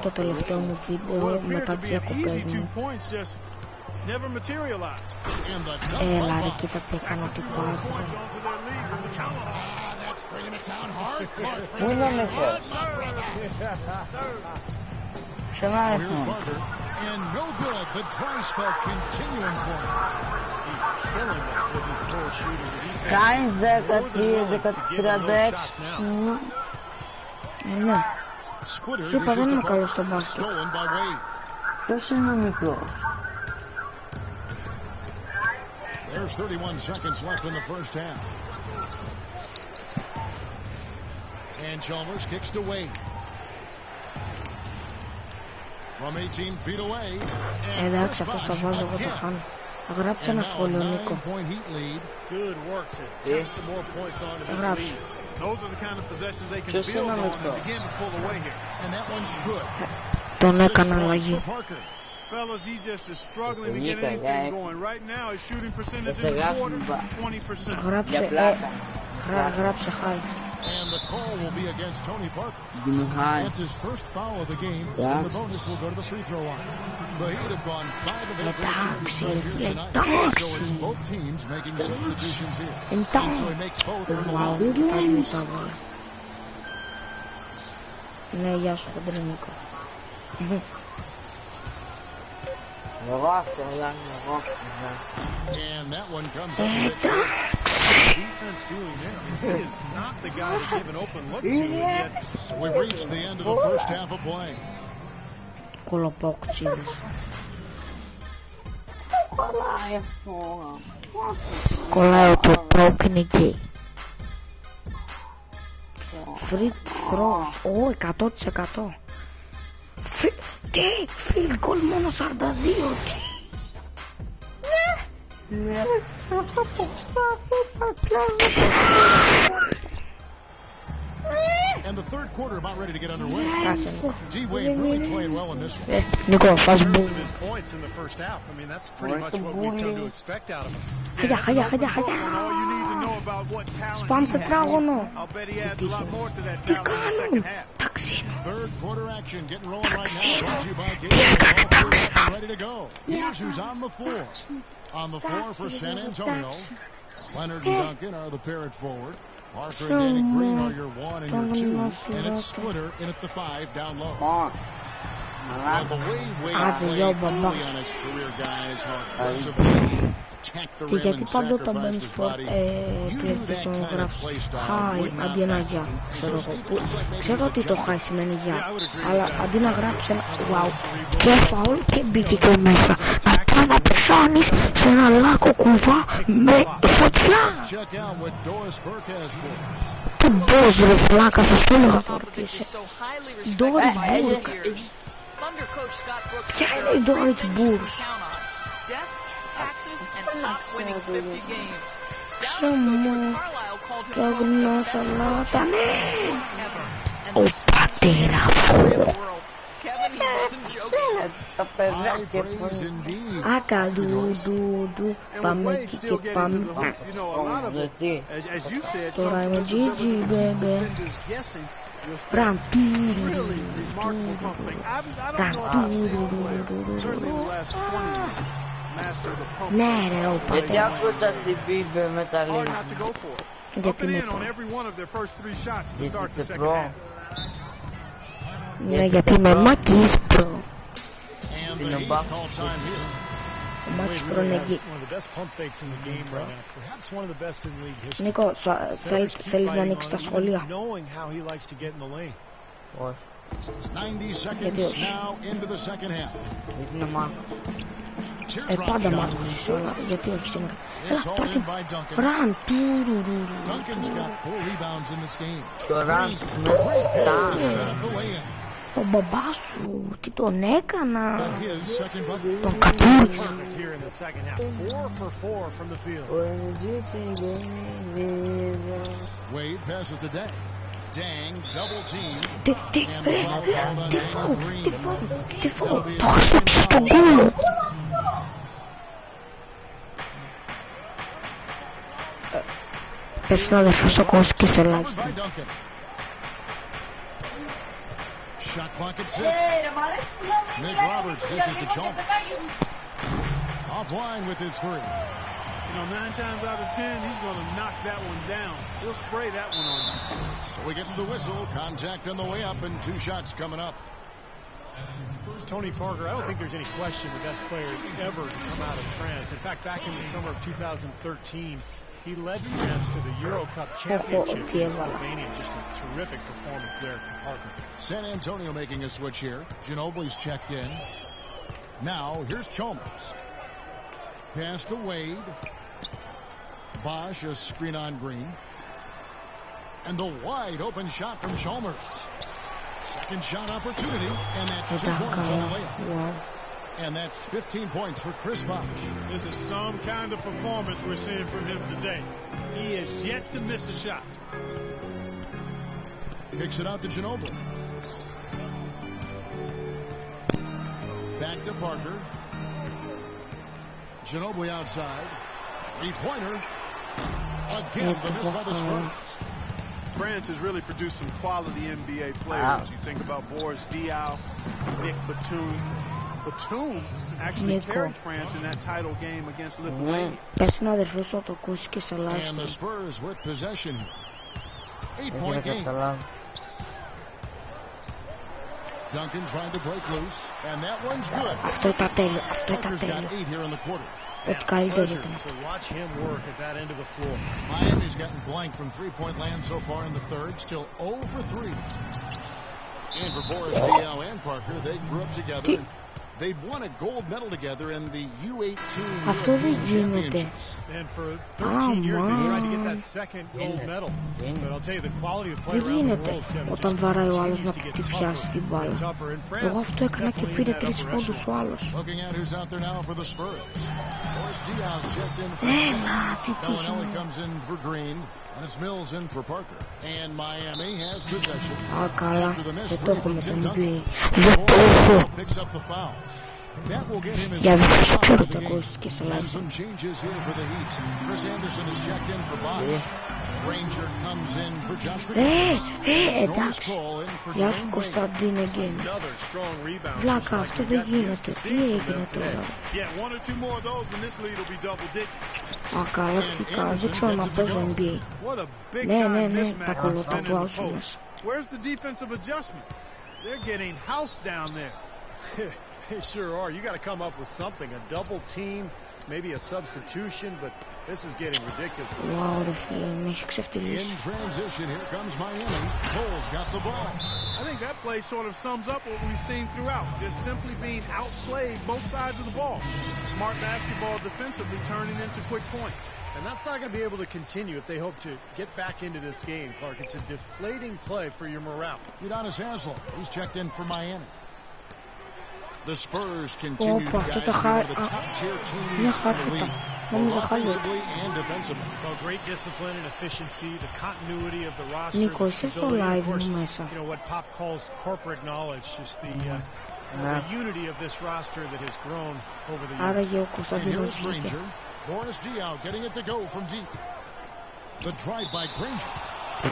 Το τελευταίο μου βίντεο μετά τις διακοπές μου. Έλα ρε, κοίτα τι έκανα την πάρτι. Πού είναι μικρός? Σε ένα αριθμό. Κάνεις 13-36. Ναι. Σου είπα δεν είμαι καλός στο μπάσκετ. Ποιος είναι ο μικρός? There's 31 seconds left in the first half. And Chalmers kicks to Wade. From 18 feet away. Εντάξει, αυτό θα βάζω εγώ το χάνω. Θα γράψει ένα σχόλιο, Νίκο. Γράψει. Ποιος είναι ο μικρός? Τον έκανα αλλαγή. Fellas, he just is struggling to get anything going. Right now, his shooting percentage in the quarter, 20%. Γράψε χάι. And the call will be against Tony Parker. That's his first foul of the game, and the bonus will go to the free throw line. The Heat have gone 5 of 8 here tonight, so it's both teams making substitutions here. And so he makes both from the line. Ναι, γεια σου, Κοντρινίκο. And that one comes up with defense doing that. He is not the guy to give an open look to yet. So we've reached the end of the first half of play. Κολοπόκτσιδες. Κολλάει το πρόκ είναι γκέι. Free throws. 100%. Τι, field goal μόνο 42. Ναι, αυτό που And the third quarter about ready to get underway. D-Wade really playing well in this one. Νίκο, φας μπουλ. Χαγιά. Σπαμ τετράγωνο. Τι κάνουν? Ταξίνο. Τι έκανε ταξίνο? On the floor for San Antonio. Leonard and Duncan are the pair at forward. Parker and Danny Green are your 1 and your 2, and it's Splitter in at the 5 down low. Well, the way Wade played early on his career, guys, how aggressively attacked the rim and sacrificed his body. Use that kind of play style. Χάι, αντί να γεια, ξέρω ότι το χάι σημαίνει γεια, αλλά αντί να γράψει ένα wow και φαουλ και μπήκε και μέσα, να πάει να πεθάνεις σε ένα λάκκο κουβά με φωτιά. Τι μπος ρε φλάκα, σας το έλεγα τώρα τι είσαι. Doris Burke. Ποια είναι η Doris Burke? Ξέμω και γνώσανότανε ο πατέρα. Τα παιδάκια Άκα ντου πάμε εκεί και πάμε. Τώρα είμαι Gigi baby. Ναι ρε ο πατέρα. Γιατί άκουσα στην Μπίμπε με τα λίγα? Γιατί είναι προ. Γιατί είσαι προ. Ναι, γιατί είμαι Μάκης προ. Είναι ο Μπάκος. Ο Μάκης προ είναι εκεί. Νίκο, θέλεις να ανοίξεις τα σχολεία? Όχι. Γιατί όχι? Γιατί είναι μάλλον. Πάντα μ' άκουσες όλα, γιατί όχι σήμερα? Έλα, πάρτε ραν, Το ραν με στάνε. Ο μπαμπάς σου, τι τον έκανα? Τον κατούρισα. Τι φάω, το χαστούξεις στον κόλλο. Πες να δεν φως ο κόσμος και σε live. Shot clock at 6. Nick Roberts dishes to Chalmers. Offline with his 3. You know, 9 times out of 10, he's going to knock that one down. He'll spray that one on you. So he gets the whistle. Contact on the way up, and 2 shots coming up. Tony Parker, I don't think there's any question the best player ever to come out of France. In fact, back in the summer of 2013, he led France to the Euro Cup championship in Slovenia. Just a terrific performance there from Parker. San Antonio making a switch here. Ginobili's checked in. Now, here's Chalmers. Pass to Wade. Bosch, a screen on Green. And the wide open shot from Chalmers. Second shot opportunity, and that's 2 points on the layup. And that's 15 points for Chris Bosch. This is some kind of performance we're seeing from him today. He is yet to miss a shot. Kicks it out to Ginobili. Back to Parker. Ginobili outside. 3-pointer. Again, the miss by the Spurs. France has really produced some quality NBA players. You think about Boris Diaw, Nick Batum. Batum actually carried France in that title game against Lithuania. And the Spurs with possession. 8-point game. Duncan trying to break loose, and that one's good. Parker's got 8 here in the quarter. Pleasure to watch him work at that end of the floor. Miami's gotten blank from 3-point land so far in the third. Still 0 for 3. And for Boris Diaw and Parker, they grew up together. They'd won a gold medal together in the U18 Championships. And for 13 years, they tried to get that second gold medal. But I'll tell you, the quality of play around the world, Kevin, just continues to get tougher and tougher. In France, definitely in that upper echelon. Looking at who's out there now for the Spurs. Boris Diaw's checked in for Bellinelli comes in for Green. And it's Mills in for Parker. And Miami has possession. After the miss, 3 from Tim Duncan. Picks up the foul. That will get him his first game. And some changes here for the Heat. Chris Anderson is checked in for Bosch. Ranger comes in for Josh εντάξει, γεια σου Κωνσταντίνε Γκέν. Βλάκα, αυτό δεν γίνεται, τι έγινε τώρα. Α, καλά, τι καλά, δεν ξέρω να παίζω NBA. Ναι, τα κολοταβάζω μέσα. Where's the defensive adjustment? They're getting housed down there. They sure are. You got to come up with something, a double team, maybe a substitution, but this is getting ridiculous. Wow, με έχει ξεφτυλίσει. In transition, here comes Miami. Cole's got the ball. I think that play sort of sums up what we've seen throughout, just simply being outplayed both sides of the ball. Smart basketball defensively turning into quick points. And that's not going to be able to continue if they hope to get back into this game, Clark. It's a deflating play for your morale. Udonis Haslem, he's checked in for Miami. The Spurs continue to guide one of the top-tier teams in the league, both offensively and defensively. Well, great discipline and efficiency, the continuity of the roster, Νίκο, είσαι στο live μου μέσα. You know what Pop calls corporate knowledge, just the unity of this roster that has grown over the years. Άραγε ο Κωνσταντίνος And here's Granger. Boris Diaw getting it to go from deep. The drive by Granger. And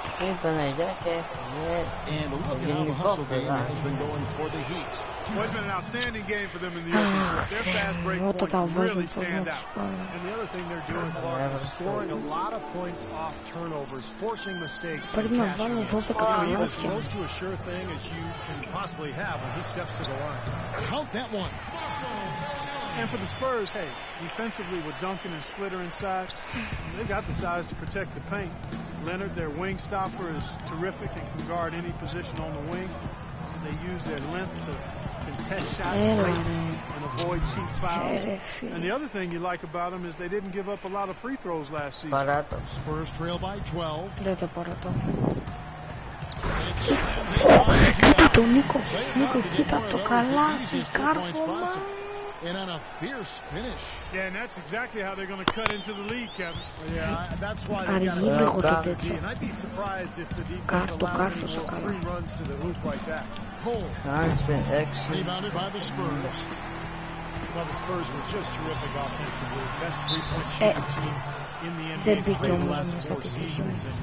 look at how the hustle game has been going for the Heat. Well, it's been an outstanding game for them in the open court. Their fast break points really stand out. And the other thing they're doing, Clark, is scoring a lot of points off turnovers, forcing mistakes. He's as close to a sure thing as you can possibly have when he steps to the line. Count that one. And for the Spurs, hey, defensively with Duncan and Splitter inside, they got the size to protect the paint. Leonard, their wing stopper, is terrific and can guard any position on the wing. They use their length to contest shots late and avoid cheap fouls. And the other thing you like about them is they didn't give up a lot of free throws last season. Spurs trail by 12. Κοίτα το Νίκο, κοίτα το καλάθι, κάρφωμα. And on a fierce finish. Yeah, and that's exactly how they're going to cut into the lead, Kevin. Yeah, that's why they got to do. And I'd be surprised if the defense allows them to go 3 runs to the hoop like that. Cole. That's been excellent. Rebounded by the Spurs. Well, the Spurs were just terrific offensively. Best 3-point shooting team in the NBA for the last 4 seasons. And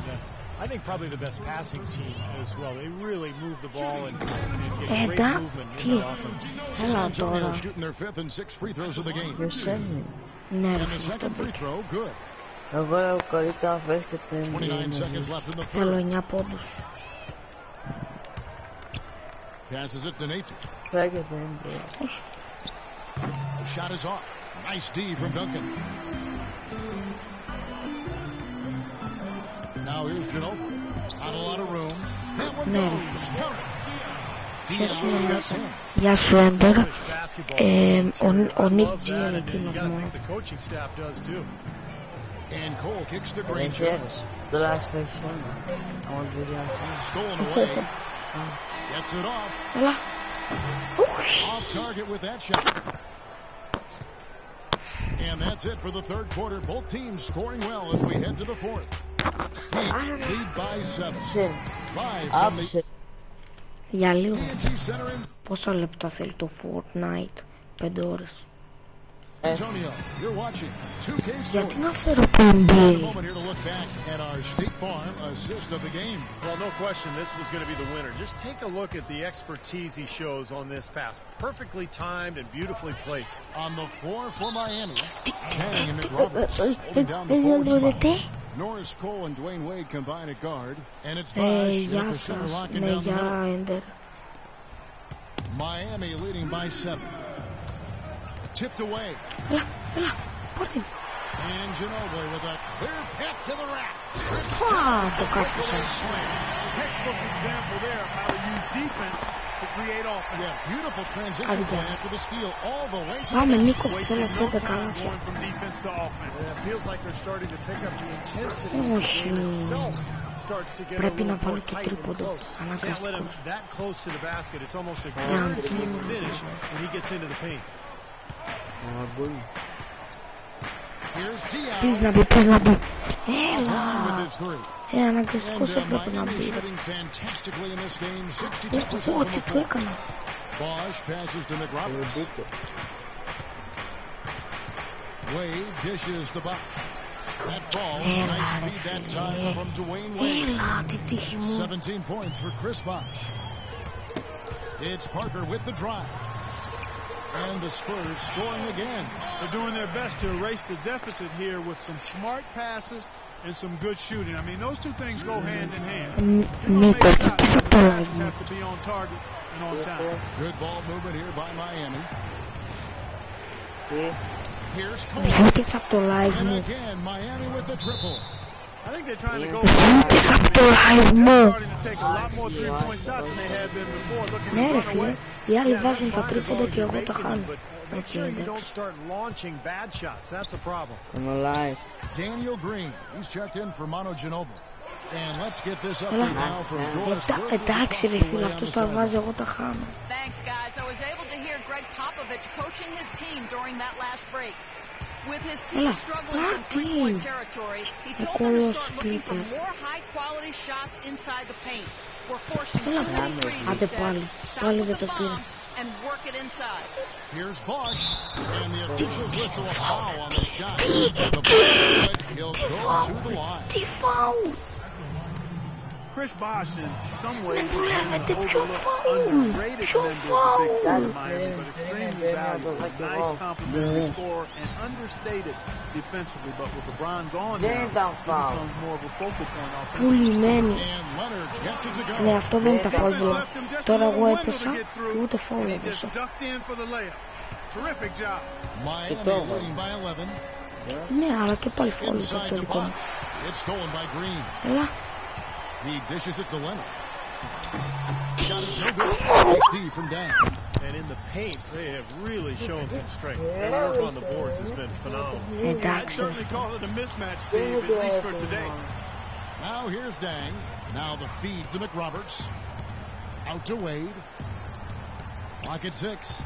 I think probably the best passing team as well. They really move the ball and get great movement in their offense. Έλα τώρα. Shooting their fifth and sixth free throws of the game. Ναι, And ρε the φίλε, second free throw, good. Εγώ καλύτερα βρίσκεται 29 seconds left in the θέλω third. 9 πόντους. Passes it to Nathan. Φράγεται Όχι. The shot is off. Nice D from Duncan. Now here's Ginobili. Not a lot of room. That one Ναι, ρε goes. φίλε. Dion Ποιος είναι got μέσα? 10. Γεια σου, Έντερ. Basketball. Ο Νίκ Love Τζιέλ that, and then εκείνος you gotta μόνο. think the coaching staff does too. And Cole kicks to Δεν Granger. ξέρεις. Τουλάχιστον όμως δουλειάζει. Stolen away. Gets it off. Έλα. Ουχ. Off target with that shot. And that's it for the third quarter. Both teams scoring well as we head to the fourth. Heat lead by 7. Live from the Άψε. Για λίγο. TNT Center in Πόσα λεπτά θέλει το Fortnite? 5 ώρες. Antonio. You're watching 2K Γιατί Sports. να φέρω το A NBA? moment here to look back at our State Farm assist of the game. Well, no question, this was going to be the winner. Just take a look at the expertise he shows on this pass. Perfectly timed and beautifully placed. On the floor for Miami. Kang and McRoberts holding down the forward Δωρετέ. spot. Norris Cole and Dwayne Wade combine at guard. And it's Bosh Γεια at the center σας. locking Ναι, down the γεια, middle. Έντερ. Miami leading by 7. Tipped away. Έλα, έλα. Πάρ' την. And Ginobili with a clear path to the rack. Το κάφησα. Textbook example there of how to use defense to create offense. Yes, beautiful transition Άντε. play after the steal all the way to the Πάμε, basket. Νίκο, θέλω Wasting no 5 time καλάθια. going from defense to offense. Yeah, it feels like they're starting to pick up the intensity. Όχι. The game itself starts to get a Πρέπει να little βάλω more και tight and τρίποντο. close. Can't let him Αναγκαστικός. that close to the basket. It's almost a Yeah. guaranteed finish when he gets into the paint. Here's Πες Dion. να μπει, πες να μπει. With Έλα. his three. Αναγκαστικός And έπρεπε να Miami μπει. shooting fantastically in this game. 62% Ω, from τι the του floor. έκανα. Bosh passes to McRoberts. Wade dishes the buck. That falls. Έλα, Nice ρε feed that φίλε. time from Dwayne Wade. Έλα, τι τύχη μου. 17 points for Chris Bosh. It's Parker with the drive. And the Spurs scoring again. They're doing their best to erase the deficit here with some smart passes and some good shooting. I mean, those two things go hand in hand. Νίκο, τι πες από το live Passes μου. have to be on target and on time. Good ball movement here by Miami. Here's Βγήκες Cole. από το live And μου. again, Miami with the triple. I think they're trying to go Βγήκες από το live μου. starting to take a lot more three-point shots than they had been before. Looking Ναι, to ρε run φίλε. away. Οι άλλοι Yeah, βάζουν that's τα fine as τρίποντα long as και you're εγώ τα making them, χάνω. but make Έτσι sure you είναι. don't start launching bad shots. That's a problem. I'm alive. Daniel Green. He's checked in for Manu Ginobili. And let's get this Έλα. update now from Doris. Εντάξει ρε φίλε, αυτός τα βάζει, εγώ τα χάνω. Thanks, guys. I was able to hear Greg Popovich coaching his team during that last break. With his team Έλα, struggling from πάρ' three-point την. territory, he Ο told them to κόλος start looking for Πίτερ. more high-quality shots inside the paint. We're forcing Έλα, too many threes, he άντε said. πάλι. Stop Πάλι with δεν the το πήρα. bombs and work it inside. Here's Bosh. And the officials whistle a foul on the shot. The ball is good. He'll go to the line. Τι φάουλ. Chris Bosh in some ways is Βλέπετε an ποιο overlooked, φάουλ. underrated Ποιο member of the big φάουλ. three of Miami, but extremely valuable. Nice complementary scorer and understated defensively, but with LeBron gone now, Δεν he ήταν φάουλ. becomes more of a focal point offensively. Πουλημένη. And Leonard gets it to Ναι, go. αυτό δεν ήταν φάουλ. Defense left him just a Τώρα little εγώ window έπεσα to get και through, ούτε φάουλ and he έπεσα. just ducked in for the layup. Terrific job. Miami Kitoko. leading by 11. Ναι, αλλά και πάλι φάουλ ήταν Inside το to δικό μου. Bosh. It's stolen by Green. Έλα. He dishes it to Leonard. Shot is no good. Nice D from down. And in the paint, they have really shown some strength. Their work on the boards has been phenomenal. I'd Εντάξει. certainly call it a mismatch, Steve, at least for today. Now here's Dang. Now the feed to McRoberts. Out to Wade. Clock at 6.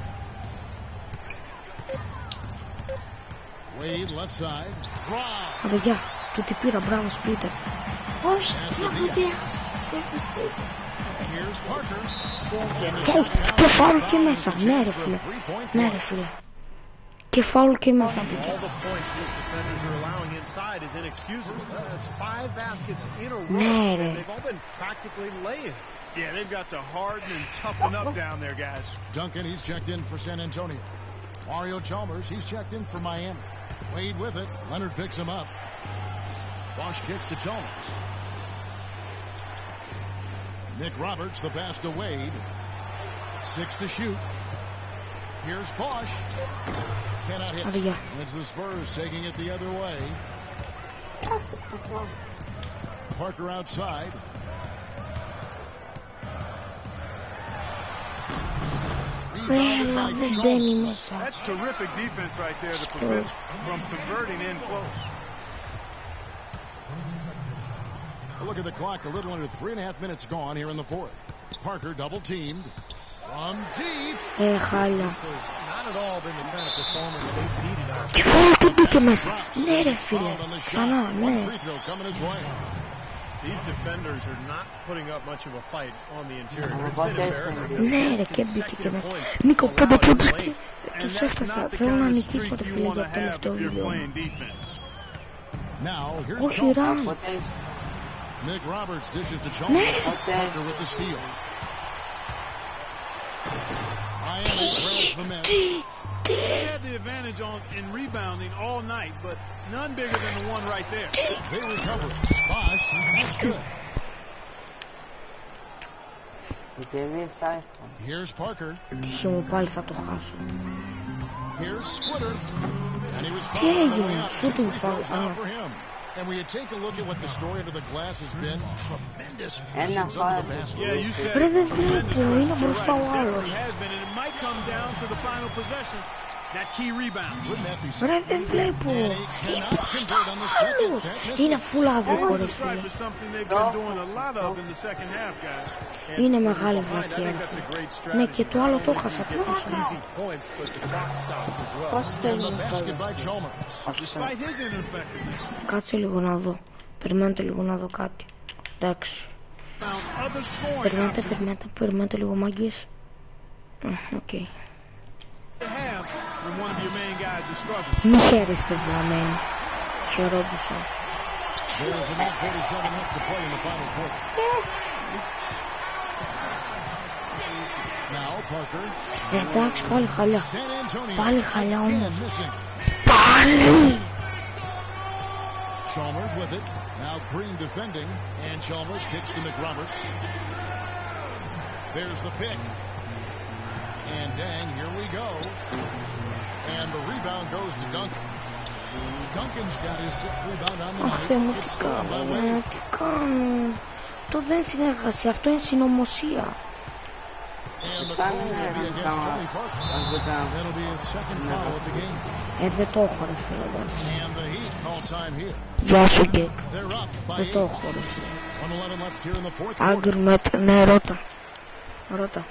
Wade left side. Brown. Αδεγιά, του τι πήρα, μπράβο σου Πίτερ. Όχι, να μου διέχασα. Here's Parker. Και φάουλ και μέσα. Ναι ρε φίλε. Ναι ρε φίλε. Και και φάουλ και μέσα του. Ναι ρε. Yeah, they've got to harden and toughen up down there, guys. Duncan, he's checked in for San Antonio. Mario Chalmers, he's checked in for Miami. Wade with it. Leonard picks him up. Bosch kicks to Chalmers. Nick Roberts, the pass to Wade. 6 to shoot. Here's Bosch. Cannot hit. It's the Spurs taking it the other way. Parker outside. That's terrific defense right there to prevent from converting in close. Look at the clock, a little under 3.5 minutes gone here in the fourth. Parker double teamed. From deep. This has not at all been the kind of performance they've needed out Και φάουλ του μπήκε μέσα. Ναι ρε φίλε. Ξανά, ναι. These defenders are not putting up much of a fight on the interior. It's been embarrassing. Ναι ρε και μπήκε και μέσα. Νίκο 5 πόντους και τους έφτασα. Θέλω να νικήσω ρε φίλε για το τελευταίο βίντεο. Όχι ραν. Nick Roberts dishes to Chalmers. Parker with the steal. Miami trails the miss. They had the advantage in rebounding all night, but none bigger than the one right there. They recover. Bosch, that's good. Here's Parker. Τύχε μου πάλι θα το χάσω. Here's Splitter. And he was Τι έγινε, σου του φάω. And when you take a look at what the story under the glass has been, tremendous presence under the basket. Yeah, you said Ρε δεν βλέπω, είναι μπροστά ο άλλος. it might come down to the final possession. That key rebound. Ρε δεν βλέπω. Είναι μπροστά ο άλλος. Είναι φουλάδικο ρε φίλε. Είναι μεγάλη βλακία. Ναι και το άλλο το έχασα. Πώς τελειώνει. Κάτσε λίγο να δω. Περιμένετε λίγο να δω κάτι. Εντάξει. Περιμένετε λίγο μάγκες. Οκ. Μη χαίρεστε βλαμμένοι. Χαιρόντουσα. Εντάξει πάλι χαλιά. Πάλι χαλιά όμως. Πάλι. Chalmers with it. Now Green defending. And Chalmers kicks to McRoberts. There's the pick. And dang, here we go. And the rebound goes to Duncan. Duncan's got his 6th rebound on the night. Αχ, Θεέ μου, τι κάνω, τι κάνω. Το δεν συνεργασία, αυτό είναι συνωμοσία. And the call will be against Tony Parker. That'll be his 2nd foul of the game. Δεν το έχω ρε φίλε. And the Heat call time here. Γεια σου Γκέκ. They're up by 8. Δεν το έχω ρε φίλε. 1:11 left here in the fourth quarter. Άγκριμετ, ναι ρώτα. Ρώτα.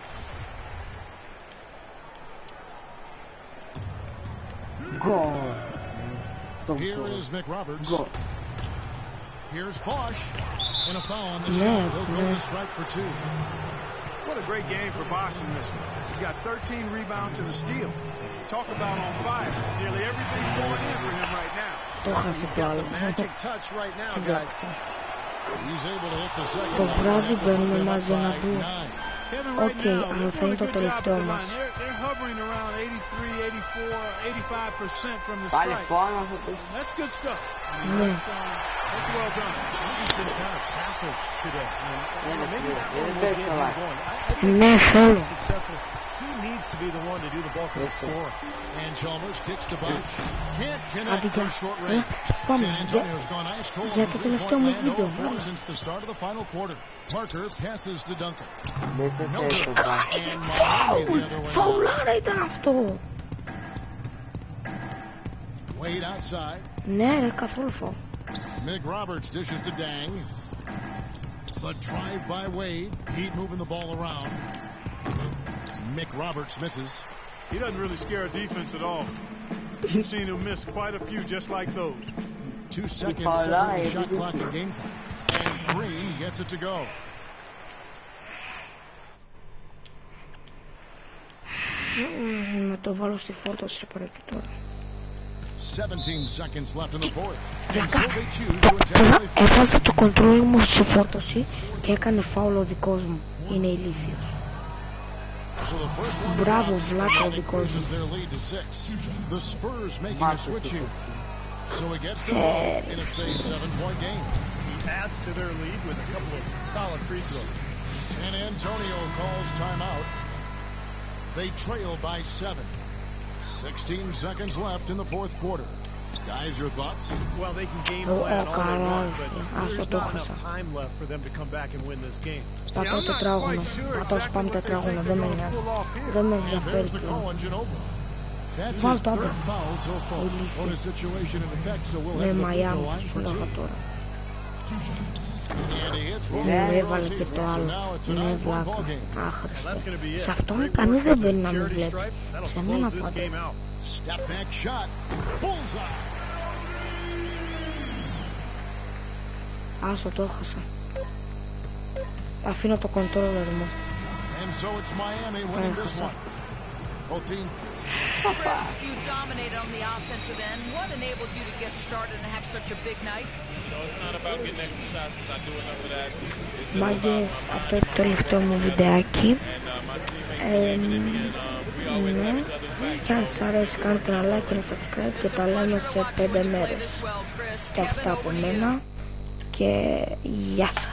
Here is McRoberts. Here's Bosch. And a foul on the shot. He'll go to strike for 2. What a great game for Bosch in this one. He's got 13 rebounds and a steal. Talk about on fire. Nearly everything's going in for him right now. He's got the magic touch right now, guys. He's able to hit the second. Το βράδυ μπαίνουμε μαζί να δούμε. Οκ, αλλά θα είναι το τελευταίο μας. That's good stuff. Ναι. That's well done. He's been kind of passive today. Maybe that one will get him going. Ναι, θέλω. He needs to be the one to do the bulk of the score. And Chalmers kicks to Bosch. Can't connect Αντί from short range. πάμε. San Antonio's gone ice cold. Για το τελευταίο μου βίντεο. Since the start of the final quarter. Parker passes to Duncan. Φαουλάρα ήταν αυτό. Wade outside. Ναι ρε, καθόλου φαουλ. Nick Roberts dishes to Dang. The drive by Wade. Heat moving the ball around. Mick Roberts misses. He doesn't really scare a defense at all. You've seen him miss quite a few just like those. 2 seconds on the shot clock in game. And Green gets it to go. Να το βάλω στη φόρτωση πρέπει τώρα. 17 seconds left in the fourth. And Βλάκα, so they choose to intentionally έβαζα το κοντρόλ μου στη φόρτωση και έκανε φάουλ ο δικός μου. Είναι ηλίθιος. So the first one Μπράβο, drops, βλάκα ο and δικός μου. increases their lead to 6. The Spurs making a switch here. So it gets them all in a 7-point game. He adds to their lead with a couple of solid free throws. San Antonio calls timeout. They trail by 7. 16 seconds left in the fourth quarter. Guys, your thoughts? Well, they can game plan all they want, but there's not enough time left for them to come back and win this game. Πατώ τετράγωνο. Πατώ σπάμ τετράγωνο. Δεν με νοιάζει. Δεν με And ενδιαφέρει there's the πλέον. call on Ginobili. That's Βάλ his το third άντρα. foul so far on a situation in effect, so we'll Με have the free throw Μαϊάμι θα line σου for λέγα 2. τώρα. And he hits both Ναι, free έβαλε throws και here, το so άλλο. now it's a Είναι 9-point βλάκα. ball game. Well, that's Άχρηστο. going to be it. Σε αυτόν Great κανείς work δεν at μπαίνει the να με charity βλέπει. stripe. That'll Σε μένα close this πάντα. game out. Step back shot. Bullseye. Άσο, το έχασα. Αφήνω το controller μου. And so it's Miami winning this one. Both teams. Chris, you dominated on the offensive end. What enabled you to get started and have such a big night? It's not about getting extra shots because I do enough of that. It's just Μάγκες, about αυτό είναι το τελευταίο μου βιντεάκι. and my teammates came in and we always Ναι. have each other's back. Και αν σας αρέσει κάντε ένα like και ένα subscribe και τα λέμε σε 5 μέρες. Και αυτά από μένα. Και γεια σας.